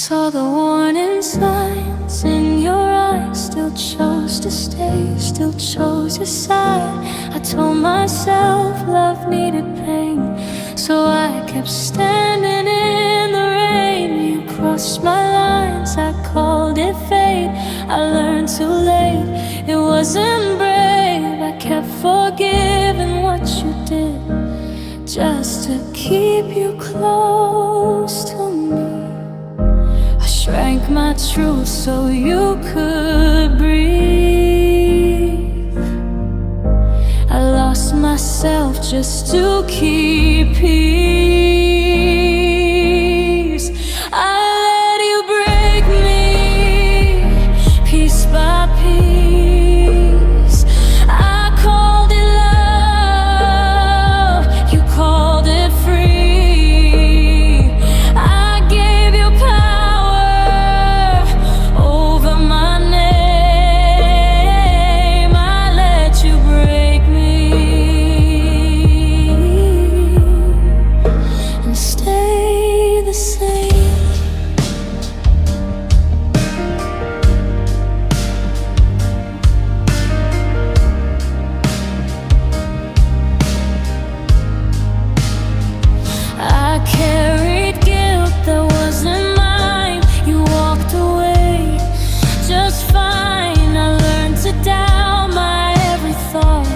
Saw the warning signs in your eyes, still chose to stay, still chose your side. I told myself love needed pain, so I kept standing in the rain. You crossed my lines, I called it fate. I learned too late, it wasn't brave. I kept forgiving what you did, just to keep you close to me. Shrank my truth so you could breathe. I lost myself just to keep peace. I let you break me, piece by piece. I called it love, you called it free. I gave you power over my name. I let you break me and stay the same. I carried guilt that wasn't mine. You walked away just fine. I learned to doubt my every thought.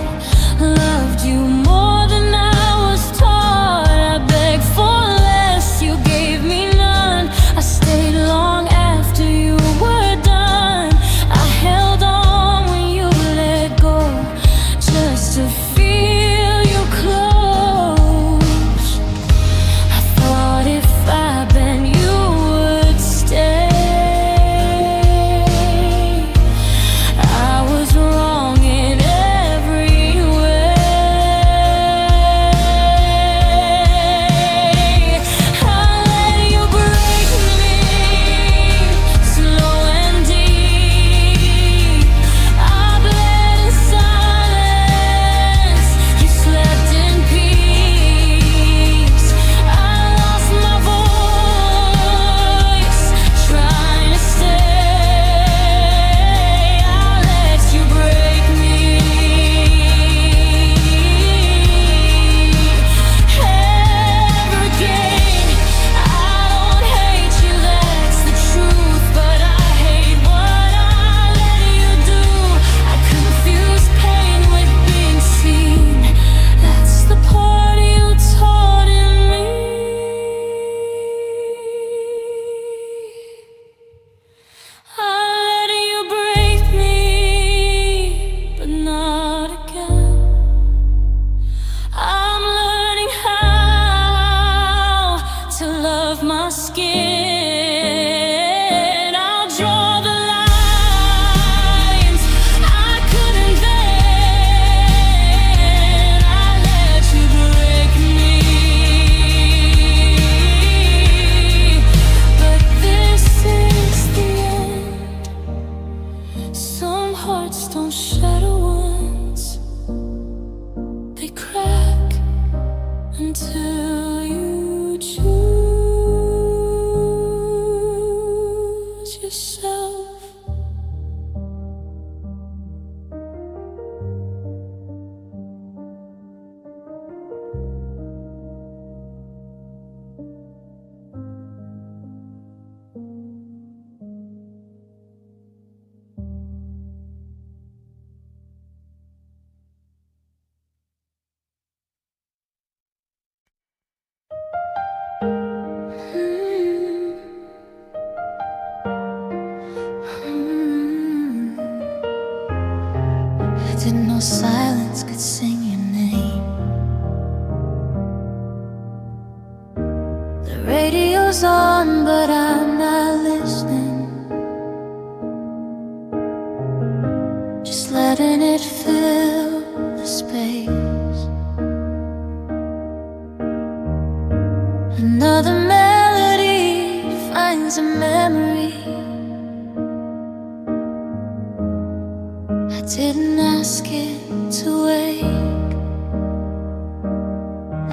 Loved you more than I was taught. I begged for less, you gave me none. I stayed long after you were done. I held on when you let go, just to feel you close. I thought if I bent you would stay. I was wrong in every way. I let you break me, slow and deep. I bled in silence, you slept in peace. I lost my voice, trying to stay. I let you break me. Ever again, I don't hate you, that's the truth, but I hate what I let you do. I confuse pain with being seen. That's the part you taught in me. I let you break me, but not again. I'm learning how to love my skin. I'll draw the lines I couldn't then. I let you break me, but this is the end. Some hearts don't shatter once, they crack until you choose yourself. Didn't know silence could sing your name. The radio's on, but I'm not listening. Just letting it fill the space. Another melody finds a memory. I didn't ask it to wake.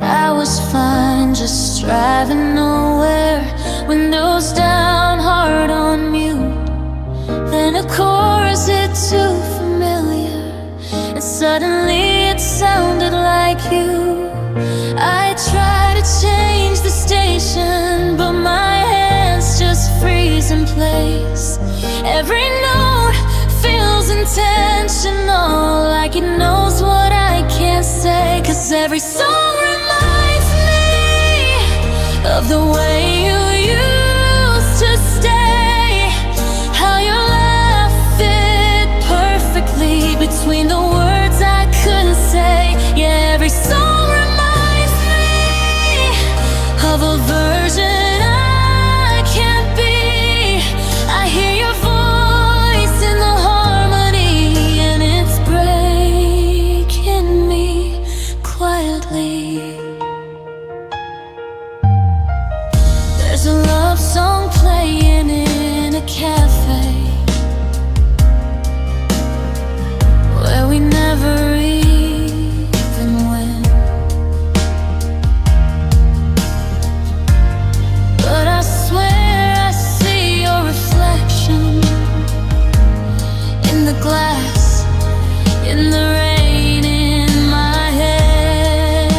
I was fine, just driving nowhere. Windows down, suddenly it sounded like you. I tried to change the station, but my hands just freeze in place. Every note feels intentional, like it knows what I can't say. 'Cause every song reminds me of the way you used to stay, how your laugh fit perfectly between the words I couldn't say. Yeah, every song reminds me of a version I can't be. I hear your voice in the harmony, and it's breaking me quietly. There's a love song playing in a cafe where we never even went, but I swear I see your reflection in the glass, in the rain, in my head.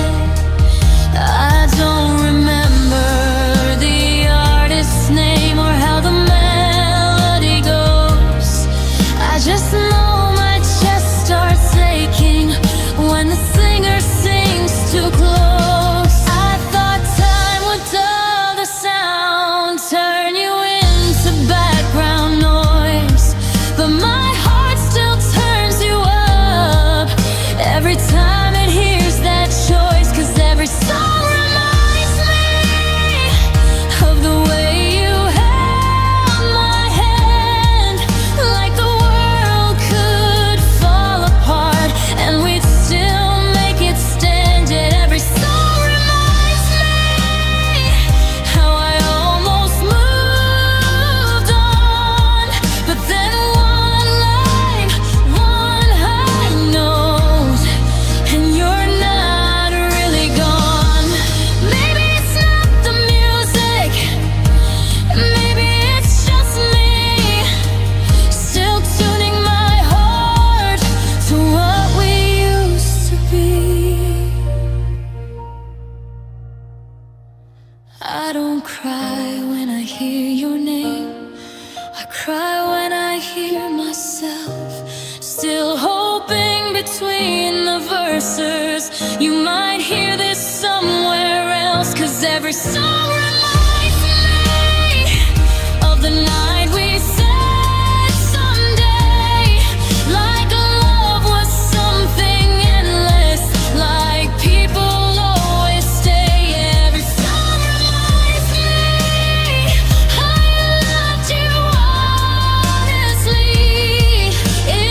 I don't remember the artist's name or how the melody goes. I just know my chest starts aching when the singer sings too close. I thought time would dull the sound, turn you into background noise, but my heart still turns you up every time it hears that choice. 'Cause every song reminds me of the way you held my hand, like the world could fall apart and we'd still make it stand. Yet every song reminds me how I almost moved on, but then one line, one high note, and you're not really gone. Maybe it's not the music, maybe it's just me, still tuning my heart to what we used to be. I don't cry when I hear your name, I cry when I hear myself, still hoping between the verses you might hear this somewhere else. 'Cause every song reminds me of the night we said someday, like love was something endless, like people always stay. Every song reminds me I loved you honestly.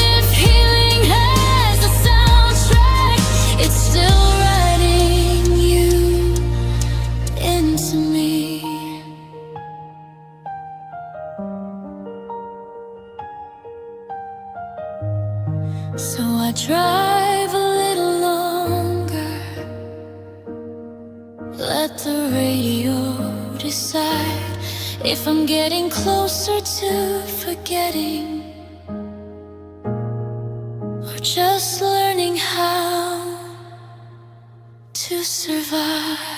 If healing has a soundtrack, it's still writing you into me. So I drive a little longer, let the radio decide if I'm getting closer to forgetting or just learning how to survive.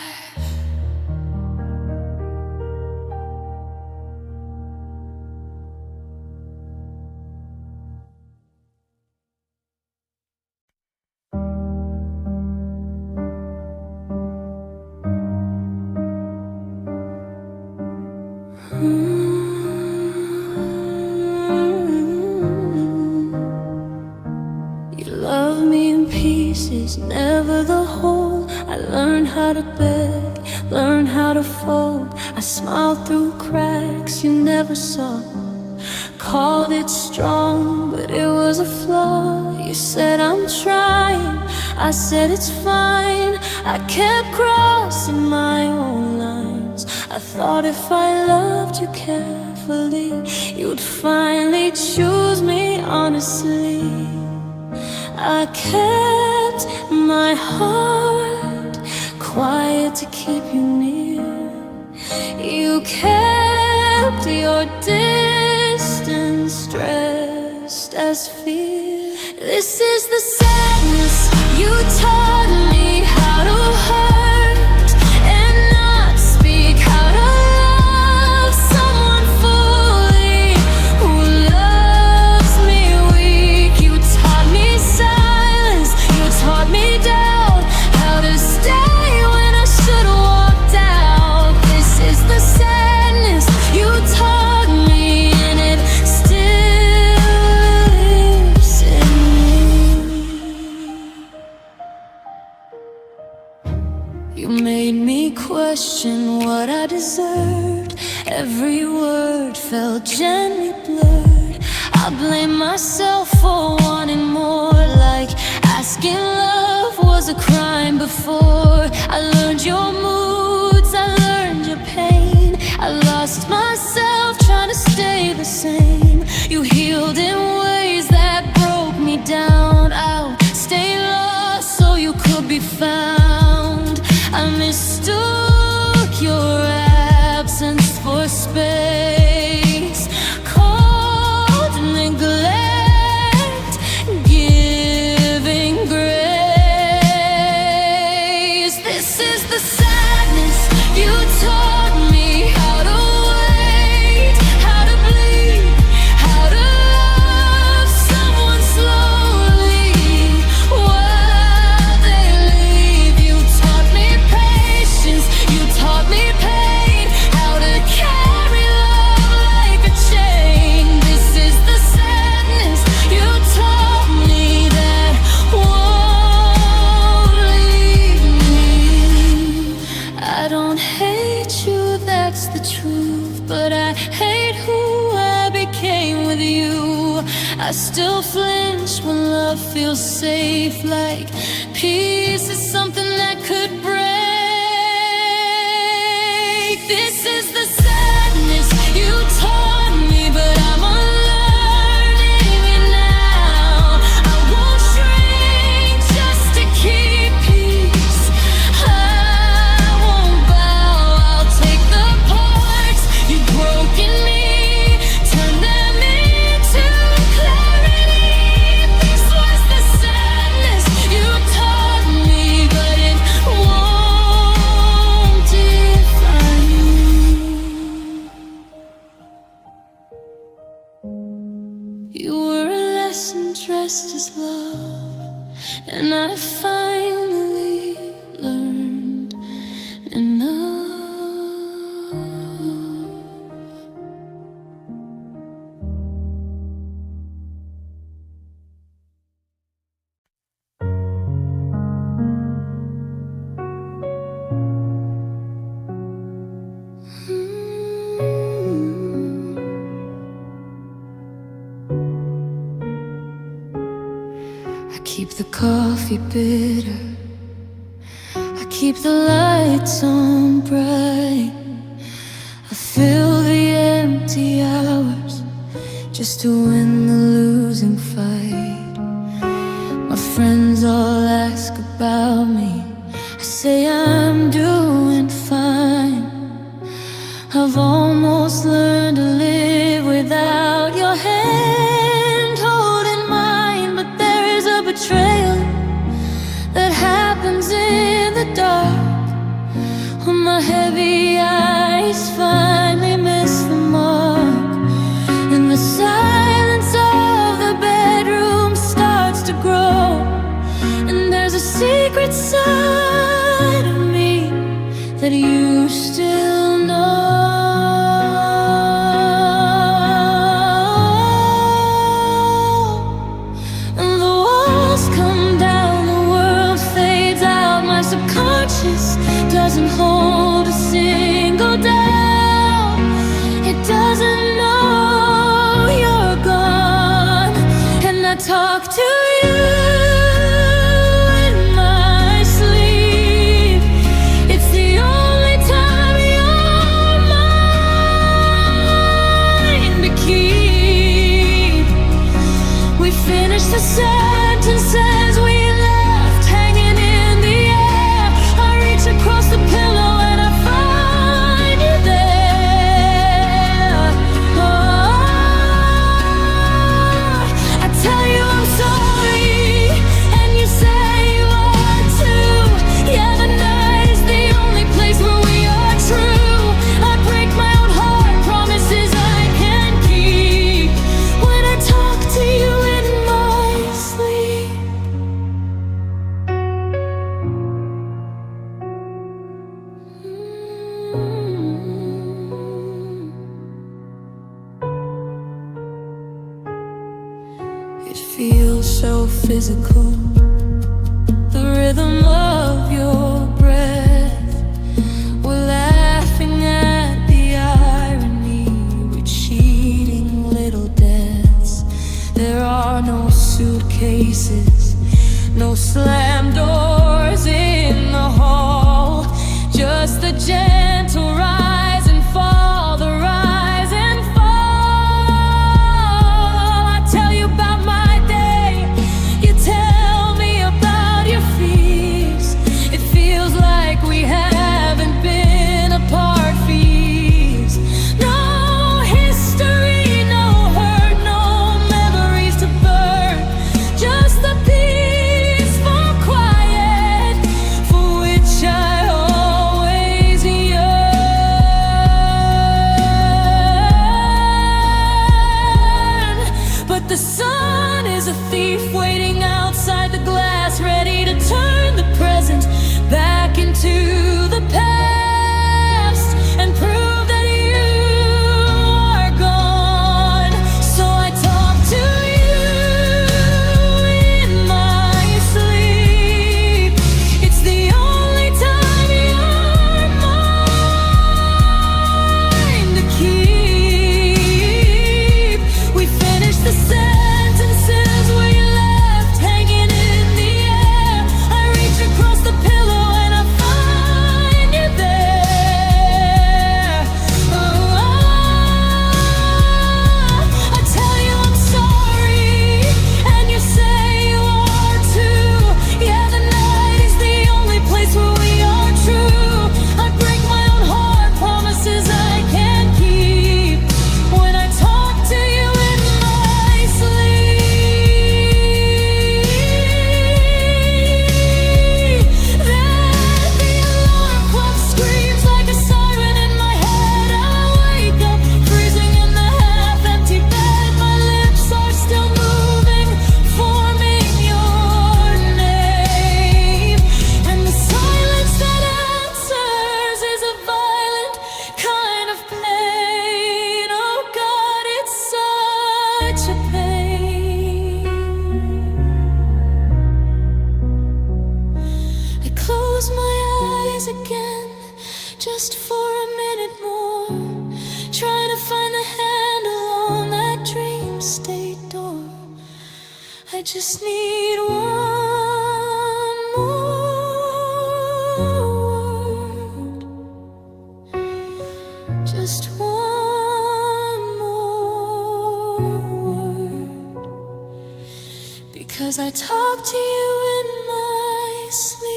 You love me in pieces, never the whole. I learned how to beg, learned how to fold. I smiled through cracks you never saw. Called it strong, but it was a flaw. You said I'm trying, I said it's fine. I kept crossing my own lines. I thought if I loved you carefully, you'd finally choose me honestly. I kept my heart quiet to keep you near. You kept your distance, stressed as fear. This is the sadness Every word felt gently blurred. I blame myself for wanting more, like asking love was a crime before. I learned your moods, I learned your pain. I lost myself trying to stay the same. You healed in ways that broke me down. I'll stay lost so you could be found. I mistook your absence for space, cold neglect, giving grace. This is the sadness you taught me, how to wait, how to bleed, how to love someone slowly while they leave. You taught me patience, you taught me pain, how to carry love like a chain. This is the sadness you taught me that won't leave me. I don't hate you, that's the truth, but I hate who I became with you. I still flinch when love feels safe, like peace is something that could break. This is the sadness you taught me, but I'm unlearning it now. I won't shrink just to keep peace. I won't bow, I'll take the parts you've broken me, turn them into clarity. This was the sadness you taught me, but it won't define me. You were a lesson dressed as love, and I finally learned enough. I keep the coffee bitter, I keep the lights on bright. I fill the empty hours just to win the losing fight. My friends all ask about me, I say I'm doing fine. I've almost learned to live without your hand holding mine, but there is a betrayal that happens in the dark, when my heavy eyes finally miss the mark, and the silence of the bedroom starts to grow, and there's a secret side of me that you still know. And the walls come down, the world fades out, my subconscious doesn't hold a single doubt. It doesn't know you're gone, and I talk to you in my sleep. It's the only time you're mine to keep. We finish the sentences we left hanging in the air. I reach across the pillow and I find you there. Oh, I tell you I'm sorry, and you say you are too. Yeah, the night is the only place where we are true. I break my own heart, promises I can't keep, when I talk to you in my sleep. It feels so physical, the rhythm of your breath. We're laughing at the irony There are no suitcases, no slam doors in the hall, just the gentle rise and fall, the rise and fall. I tell you about my day, you tell me about your fears. It feels like we haven't been apart for years. No history, no hurt, no memories to burn, just the peaceful quiet for which I always yearn. But the sun is a thief waiting outside the glass, ready to turn the present back into the past and prove that you are gone. So I talk to you in my sleep. It's the only time you're mine to keep. We finished the sentences we left hanging in the air. I reach across the pillow and I find you there. I tell you I'm sorry, and you say you are too. Yeah, the night is the only place where we are true. I break my own heart, promises I can't keep, when I talk to you in my sleep. Then the alarm clock screams like a siren in my head. I wake up freezing in the half-empty bed. My lips are still moving, forming your name. And the silence that answers is a violent kind of pain. Oh God, it's such a pain. I close my eyes again, just for a minute more, trying to find the handle on that dream state door. I just need one more word, just one more word, because I talk to you in my sleep.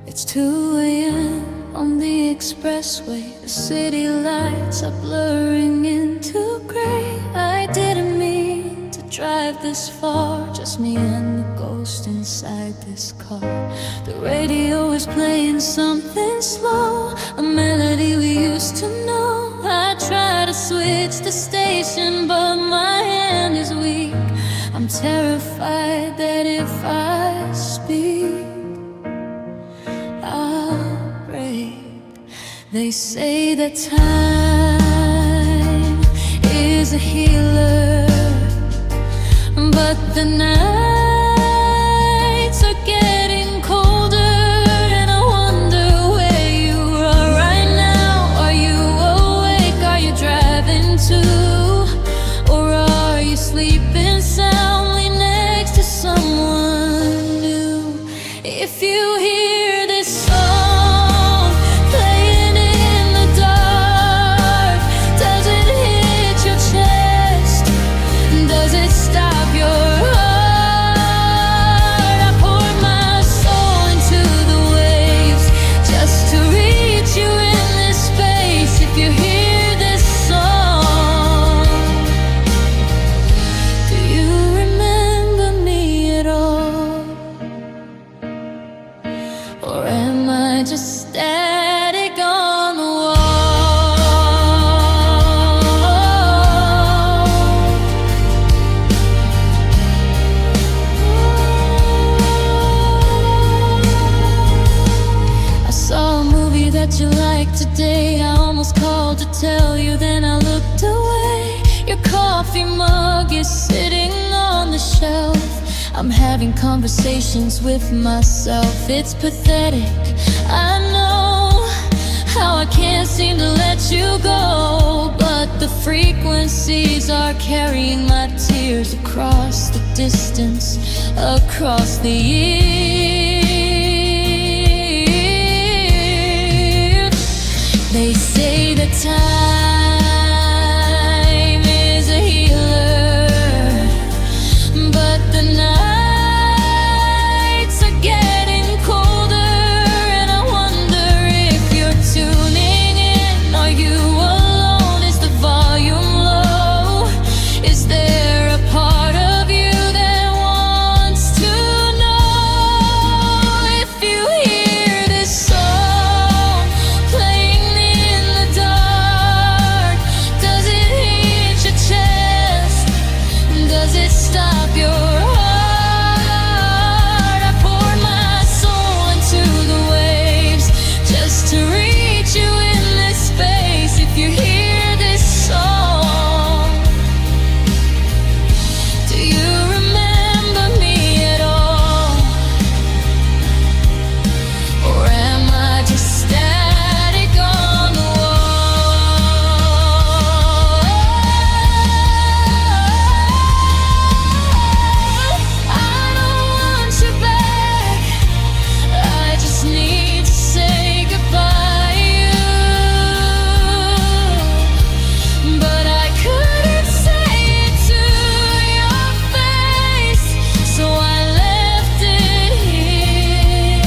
It's 2 a.m. on the expressway. The city lights are blurring into gray. I didn't mean to drive this far, just me and the ghost inside this car. The radio is playing something slow, a melody we used to know. I try to switch the station, but my hand is weak. I'm terrified that if I speak, I'll break. They say that time is a healer, but the nights are getting colder, and I wonder where you are right now. Are you awake? Are you driving too? Or are you sleeping soundly next to someone new? If you hear this song playing in the dark, does it hit your chest? Does it stop your heart? like today, I almost called to tell you, then I looked away. Your coffee mug is sitting on the shelf. I'm having conversations with myself. It's pathetic, I know, how I can't seem to let you go. But the frequencies are carrying my tears across the distance, across the years. They say that time is a healer, but the nights are getting colder, and I wonder if you're tuning in. Are you alone? Is the volume low? Is there a part of you that wants to know? If you hear this song playing in the dark, does it hit your chest? Does it stop your heart? I poured my soul into the waves just to reach you in this space. If you hear this song, do you remember me at all? Or am I just static on the wall? I don't want you back, I just need to say goodbye to you. But I couldn't say it to your face, so I left it here,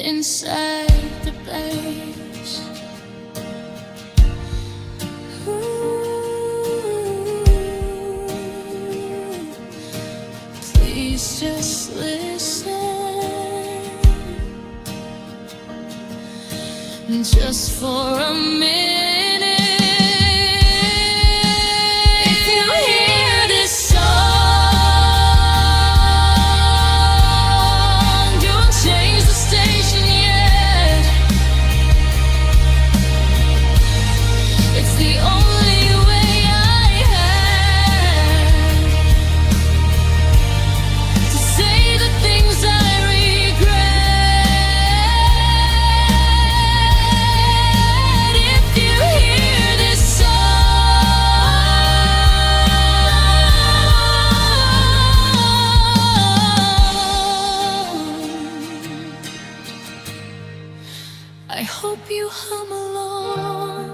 inside the place. Please just listen, just for a minute. If you hear this song, don't change the station yet. It's the only way I have to say the things I regret. If you hear this song, I hope you hum along.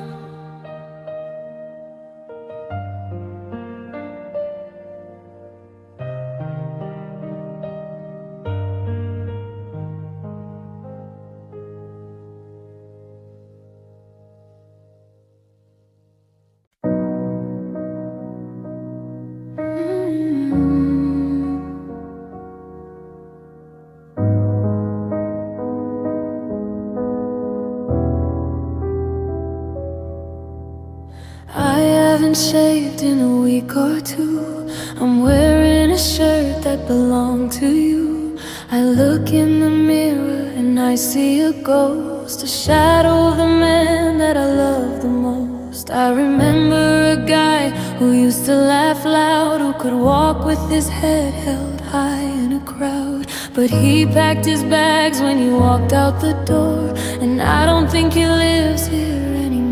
I haven't shaved in a week or two. I'm wearing a shirt that belonged to you. I look in the mirror and I see a ghost, a shadow of the man that I love the most. I remember a guy who used to laugh loud, who could walk with his head held high in a crowd. But he packed his bags when he walked out the door, and I don't think he lives here anymore.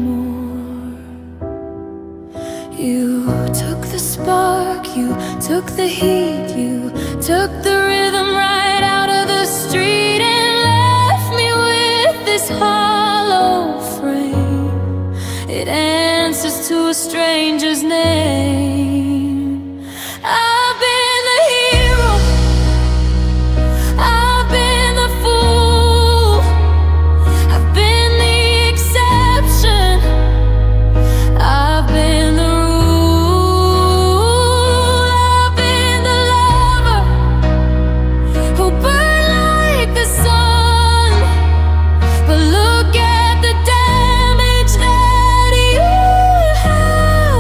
You took the spark, you took the heat, you took the rhythm right out of the street and left me with this hollow frame. It answers to a stranger's name. I've been the hero, I've been the fool, I've been the exception, I've been the rule, I've been the lover who burned like the sun. But look at the damage that you have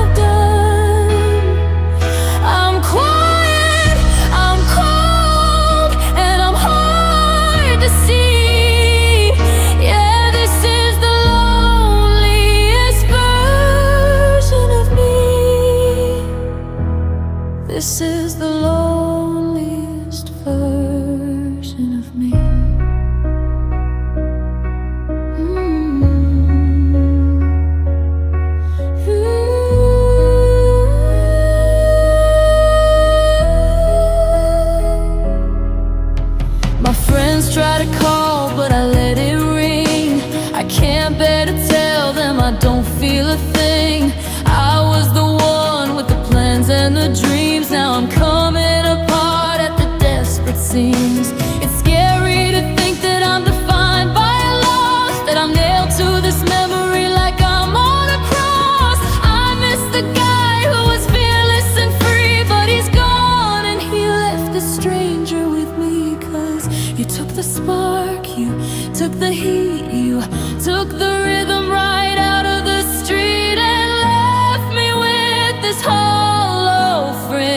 I don't feel a thing. I was the one with the plans and the dreams. Now I'm coming apart at the desperate seams. It's scary to think that I'm defined by a loss, that I'm nailed to this memory like I'm on a cross. I miss the guy who was fearless and free, but he's gone and he left a stranger with me. 'Cause you took the spark, you took the heat, you took the rhythm right out of the street and left me with this hollow frame.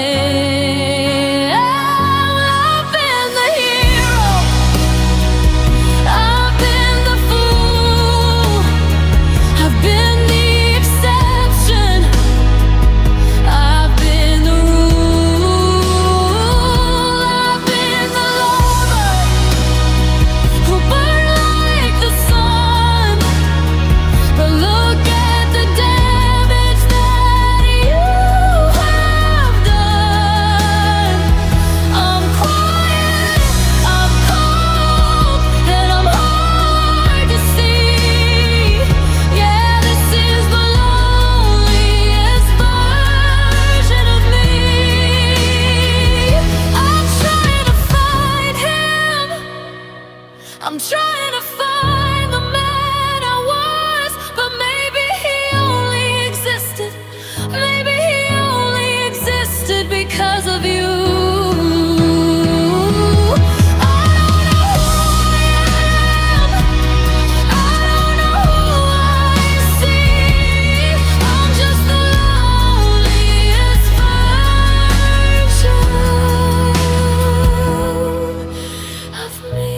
I've been the hero, I've been the fool, I've been the exception, I've been the rule. I've been the lover who burned like the sun, but look at the damage that you have done. I'm quiet, I'm cold, and I'm hard to see. Yeah, this is the loneliest version of me. I'm trying to find him, I'm trying to find the man I was, but maybe he only existed, maybe he only existed because of you. I don't know who I am, I don't know who I see. I'm just the loneliest version of me.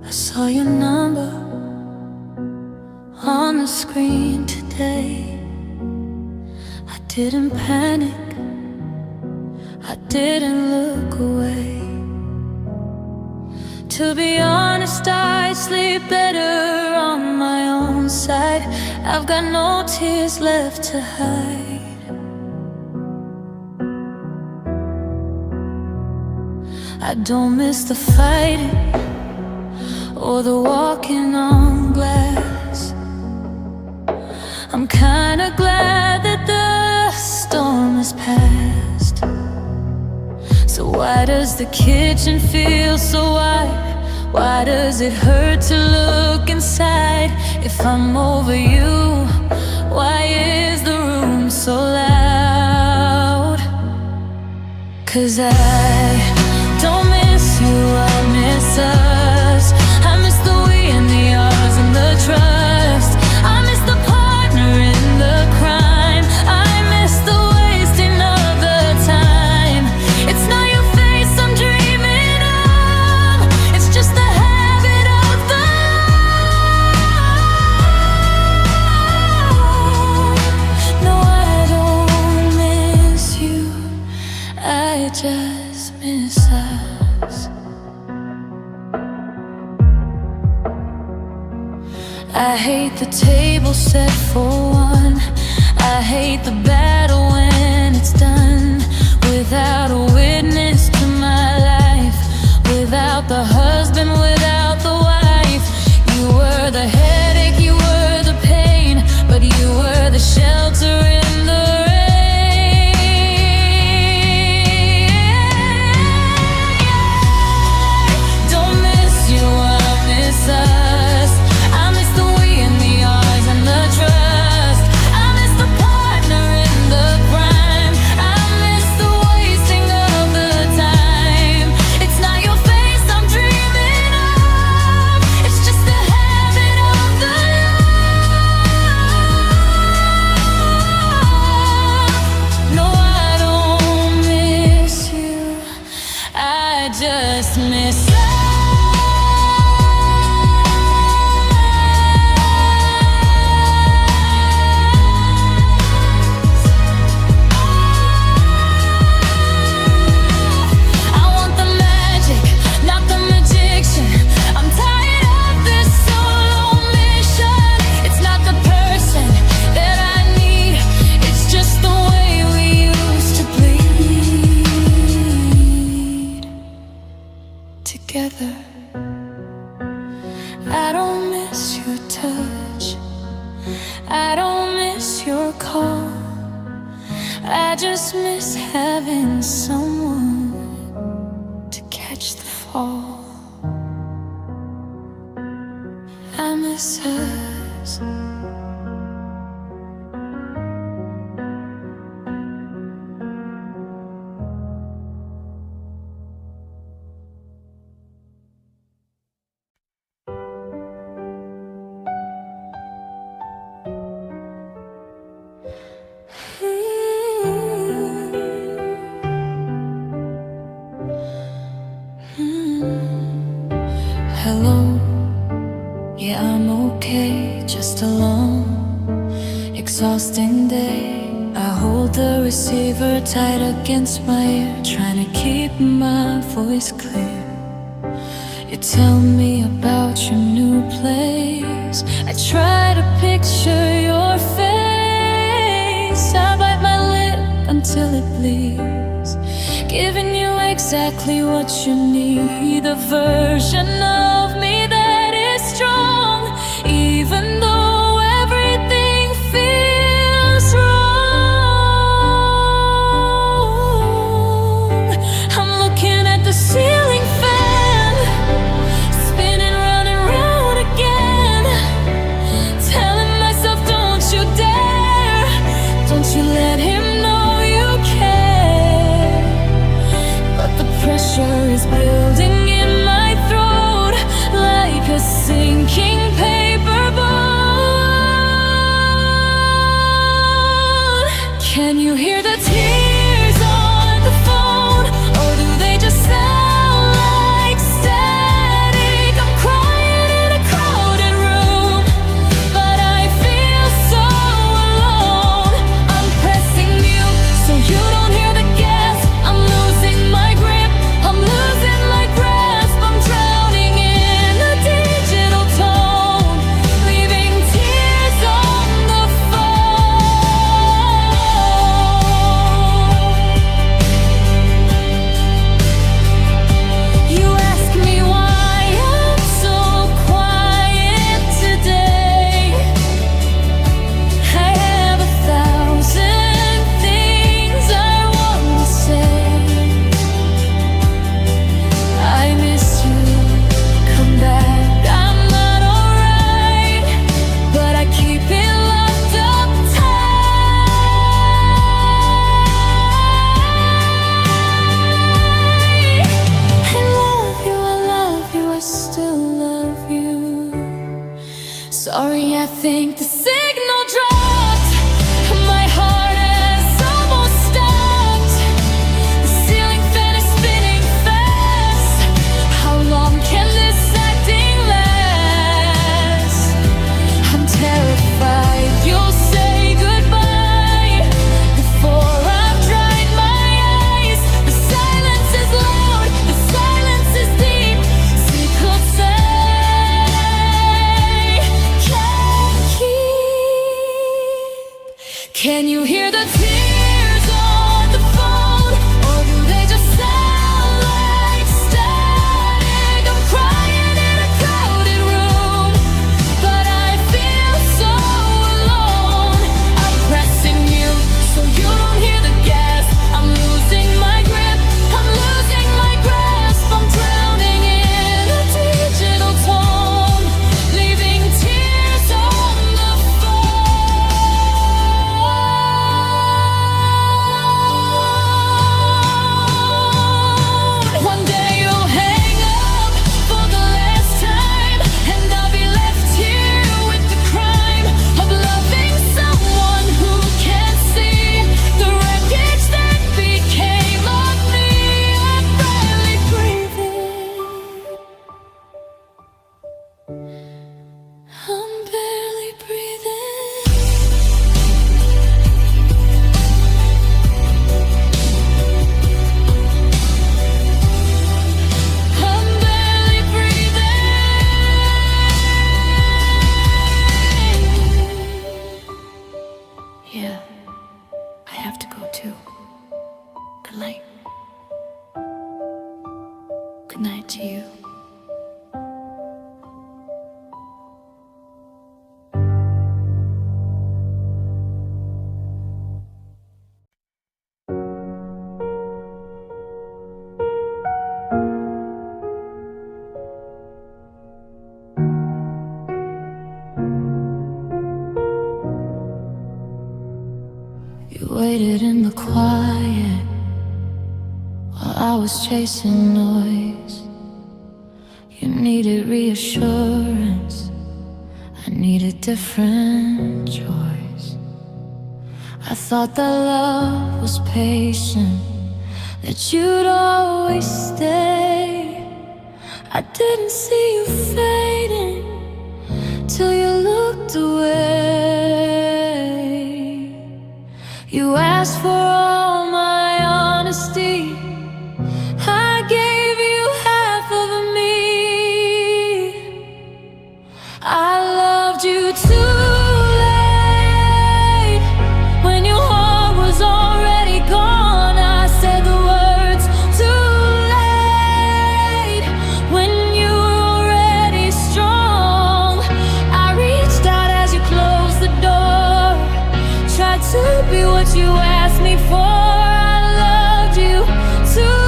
I saw your number on the screen today. I didn't panic, I didn't look away. To be honest, I sleep better on my own side. I've got no tears left to hide. I don't miss the fighting or the walking on glass. I'm kinda glad that the storm has passed. So why does the kitchen feel so wide? Why does it hurt to look inside? If I'm over you, why is the room so loud? 'Cause I don't miss you, I miss us. I miss the we and the ours and the trust. I miss the partner in the crime. I miss the wasting of the time. It's not your face I'm dreaming of, it's just the habit of the love. No, I don't miss you, I just miss us. I hate the table set for one. I hate the battle when it's done. Without a witness to my life, without the husband, without the wife. You were the headache, you were the pain, but you were the shelter in the rain. Don't miss you, I miss us. I miss the we and the ours and the trust. I miss the partner in the crime. I miss the wasting of the time. It's not your face I'm dreaming of, miss your touch, I don't miss your call. I just miss having someone to catch the fall. I miss us. Hello, yeah, I'm okay, just a long, exhausting day. I hold the receiver tight against my ear, trying to keep my voice clear. You tell me about your new place, I try to picture your face. I bite my lip until it bleeds, giving you exactly what you need. A version of me that is strong, even though everything feels wrong. I'm looking at the ceiling fan, spinning round and round again, telling myself, don't you dare, don't you let him know you care. But the pressure is building in my throat, like a sinking paper boat. Can you hear the tears on the phone, or do they just sound like static? I'm crying in a crowded room, but I feel so alone. I'm pressing mute so you don't hear the gas. I'm losing my grip, I'm losing my grasp. I'm drowning in a digital tone, leaving tears on the phone. You ask me why I'm so quiet today. I have 1,000 things I want to say. I miss you, come back, I'm not alright, but I keep it locked up tight. I love you, I still love you. Sorry, I think the signal dropped, my heart has almost stopped. The ceiling fan is spinning fast. How long can this acting last? I'm terrified you'll say goodbye before I've dried my eyes. The silence is loud, the silence is deep. Secrets say can't keep. Can you hear the tears on the phone, or do they just sound like static? I'm crying in a crowded room, but I feel so alone. I'm pressing mute so you don't hear the gas. I'm losing my grip, I'm losing my grasp. I'm drowning in a digital tone, leaving tears on the phone. quiet while I was chasing noise. You needed reassurance, I needed different choice. I thought that love was patient, that you'd always stay. I didn't see you fading till you looked away. You asked for all my honesty, I gave you half of me. I loved you too late. When your heart was already gone, I said the words too late. When you were already strong, I reached out as you closed the door, tried to be what you asked me for. I loved you too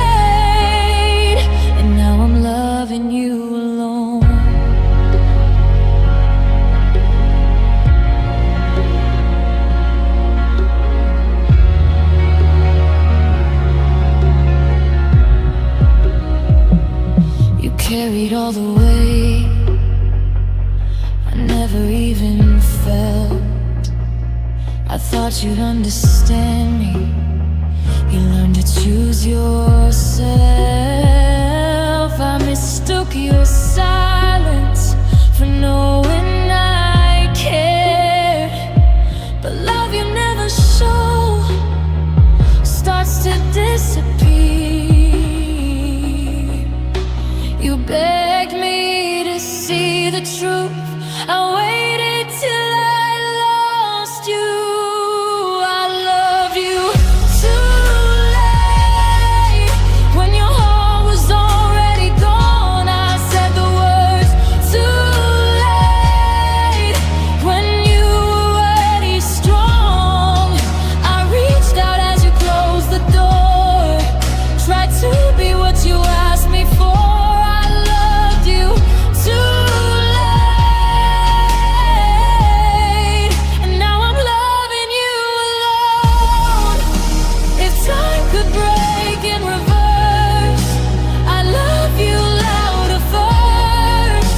late, and now I'm loving you alone. You carried all the weight I never even felt. I thought you'd understand me. You learned to choose yourself. I mistook your silence for knowing I cared. But love you never show starts to disappear. You begged me to see the truth. I waited till I lost you. I loved you too late. When your heart was already gone, I said the words too late. When you were already strong, I reached out as you closed the door, tried to be what you asked me for. I loved you too late, and now I'm loving you alone. If time could break in reverse, I'd love you louder first.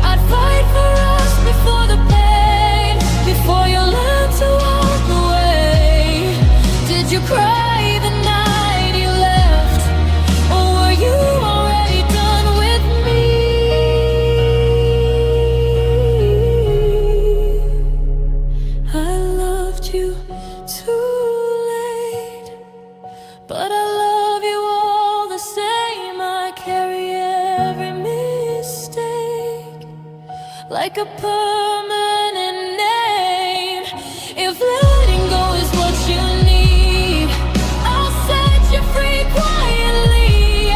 I'd fight for us before the pain, before you learn to walk away. Did you cry the night you left, or were you already done with me? I loved you too late, but I love you all the same. I carry every mistake like a permanent name. If letting go is what you need, I'll set you free quietly. I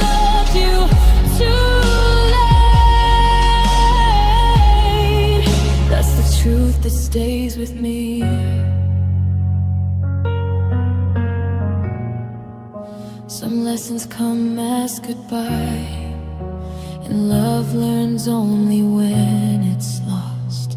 loved you too late. That's the truth that stays with me. Some lessons come as goodbye, and love learns only when it's lost.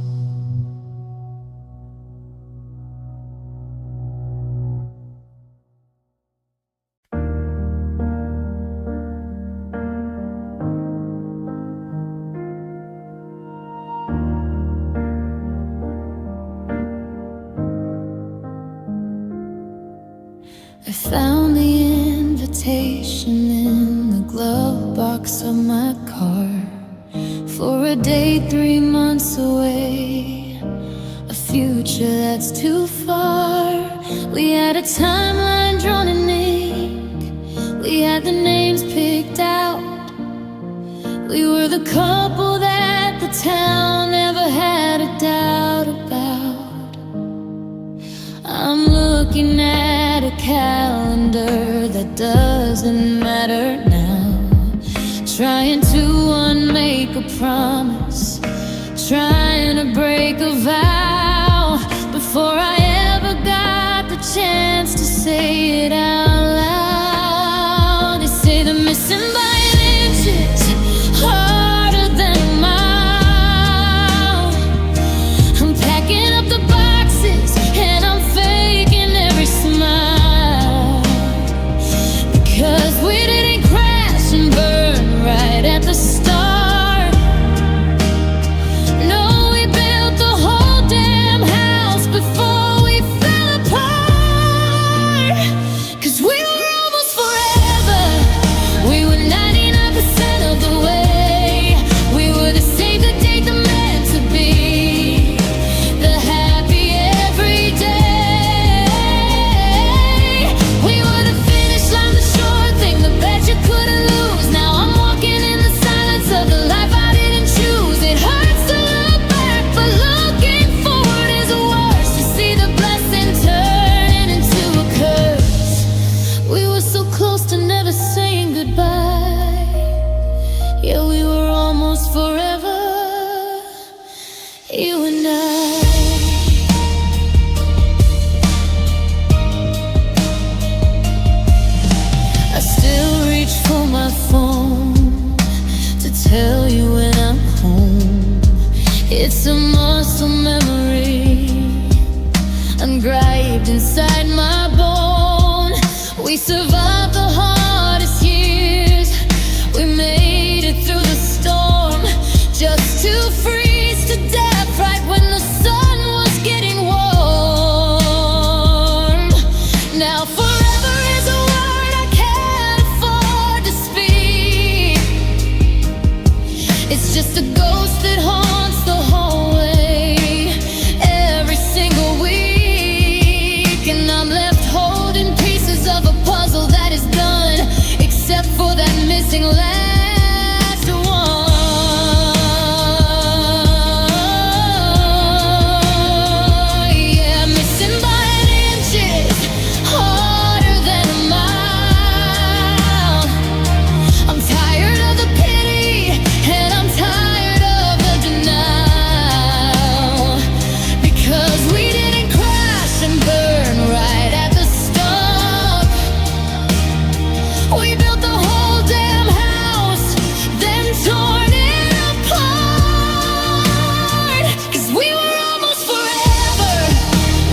I found the invitation in the glove box of my car for a date 3 months away, a future that's too far. We had a timeline drawn in ink, we had the names picked out. We were the couple that the town never had a doubt about. I'm looking at a calendar that doesn't matter now, trying to unmake a promise, trying to break a vow. Before I ever got the chance to say it out loud, they say the missing by an inch is harder than a mile. I'm packing up the boxes and I'm It's a muscle memory engraved inside my bone. We survived the hardest years. We made it through the storm, just to freeze to death right when the sun was getting warm. Now forever is a word I can't afford to speak. It's just a ghost that haunts the hallway every single week, and I'm left holding pieces of a puzzle that is done, except for that missing last one. Yeah, missing by an inch is harder than a mile. I'm tired of the pity, and I'm tired of the denial, because we didn't crash and burn right at the start. We built the whole damn house, then torn it apart. 'Cause we were almost forever.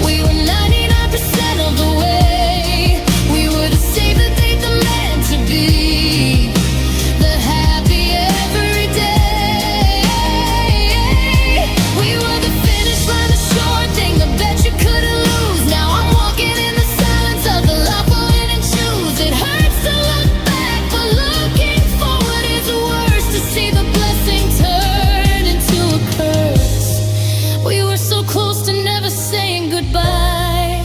We were 99% of the way. We were the save the date, the meant to be, the happy every day. We were the finish line, the sure thing, the bet you couldn't lose. Now I'm walking in the silence of the love I didn't choose. It hurts to look back, but looking forward is worse, to see the blessing turn into a curse. We were so close to never saying goodbye.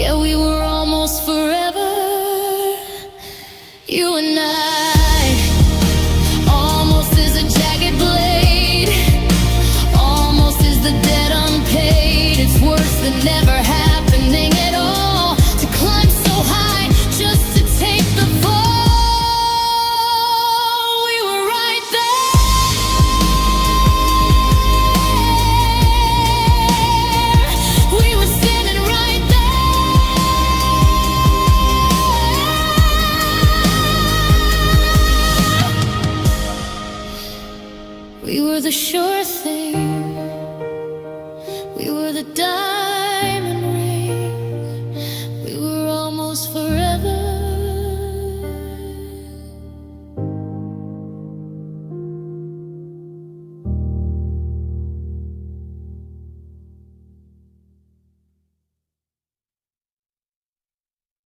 Yeah, we were almost forever, you and I. Almost is a jagged blade, almost is the debt unpaid. It's worse than never happening at all, to climb so high just to take the fall. We were right there. We were standing right there. We were the sure thing.